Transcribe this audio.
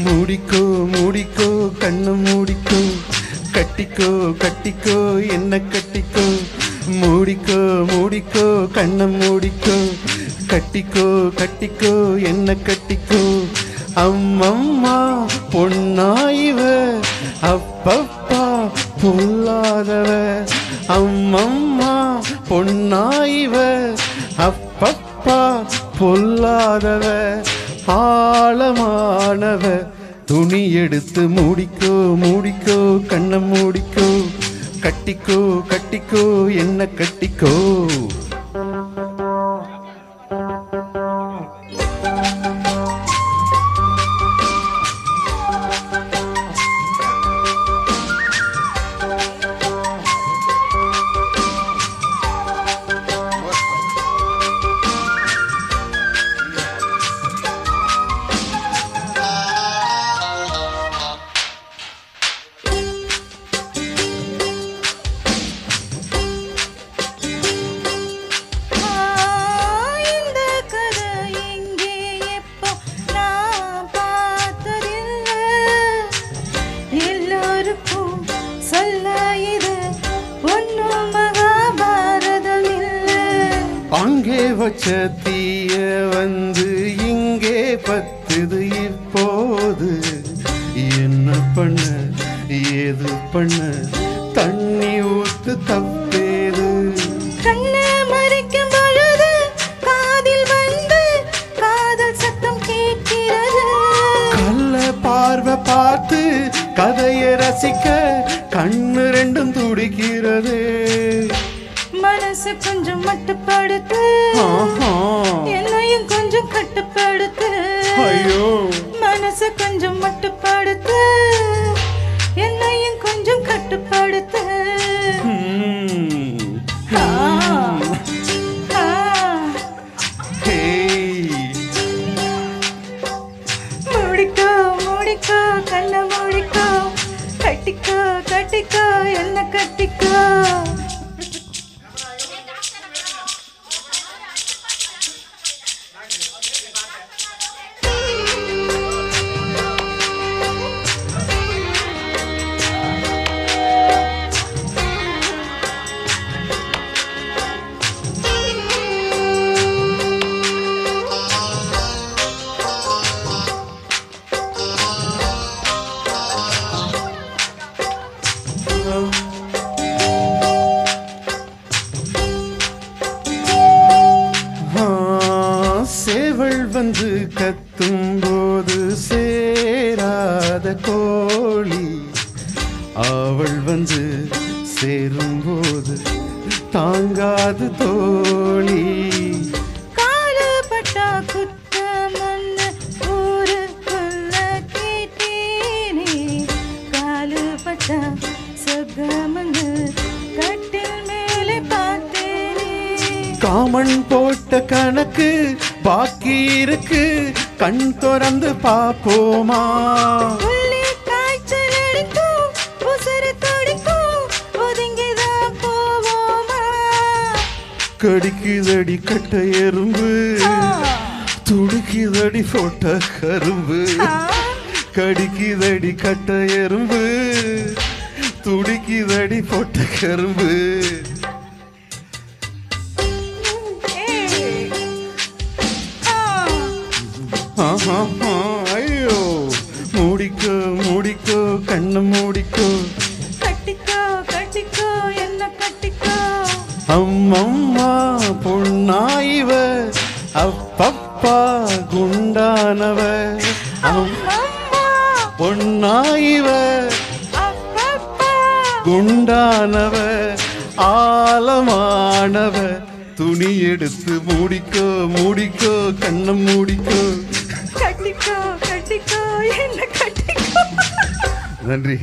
மூடிக்கோ மூடிக்கோ கண்ணு மூடிக்கோ, கட்டிக்கோ கட்டிக்கோ என்ன கட்டிக்கோ. மூடிக்கோ மூடிக்கோ கண்ணு மூடிக்கோ, கட்டிக்கோ கட்டிக்கோ என்ன கட்டிக்கோ. அம்மம்மா பொன்னாயிவ, அப்பப்பா பொல்லாதவ. அம்மம்மா பொன்னாயிவ, அப்பப்பா பொல்லாதவ. ஆழமானவ துணி எடுத்து மூடிக்கோ மூடிக்கோ கண்ண மூடிக்கோ, கட்டிக்கோ கட்டிக்கோ என்ன கட்டிக்கோ. அங்கே வச்ச தீய வந்து இங்கே பத்துது இப்போது. என்ன பண்ண ஏது பண்ண, தண்ணி ஊத்து தப்பேது. கண்ணை மறைக்கும் பொழுது காதில் வந்து காதல் சத்தம் கேட்கிறது. கள்ள பார்வை பார்த்து கதையை ரசிக்க கண்ணு ரெண்டும் துடிக்கிறது. மனசு கொஞ்சம் மட்டுப்படுத்து, என்னையும் கொஞ்சம் கட்டுப்படுத்து. ஐயோ மனசு கொஞ்சம் மட்டுப்படுத்து, என்னையும் கொஞ்சம் கட்டுப்படுத்து. மூடிக்கோ மூடிக்கோ கண்ண மூடிக்கோ, கட்டிக்கோ கட்டிக்கோ என்ன கட்டிக்கோ. சேவல் வந்து கத்தும் போது சேராத கோழி, அவள் வந்து சேரும்போது தாங்காது தோழி. காலப்பட்டா குத்தமன்னு ஊருக்குள்ள கேட்டேனே, காலுப்பட்டா சொர்க்கமன்னு கட்டில் மேலே பார்த்தேனே. காமன் போட்ட கணக்கு பாக்கி இருக்கு, கண் திறந்து பாப்போமா. காய்ச்சல் அடிக்கும் உசுறு துடிக்கும், ஒதுங்கிதான் போவோமா. கடிக்குதடி கட்ட எறும்பு, துடிக்குதடி போட்ட கரும்பு. கடிக்குதடி கட்ட எறும்பு, துடிக்குதடி போட்ட கரும்பு. ஐயோ மூடிக்கோ மூடிக்கோ கண்ணு மூடிக்கோ, கட்டிக்கோ கட்டிக்கோ என்ன கட்டிக்கோ. அம்மம்மா பொன்னாயிவ, அப்பப்பா குண்டானவ. அம்மம்மா பொன்னாயிவ, அப்பப்பா குண்டானவ. ஆழமானவ துணி எடுத்து மூடிக்கோ மூடிக்கோ கண்ண மூடிக்கோ, கட்டிக்கோ கட்டிக்கோ என்ன கட்டிக்கோ. நன்றி.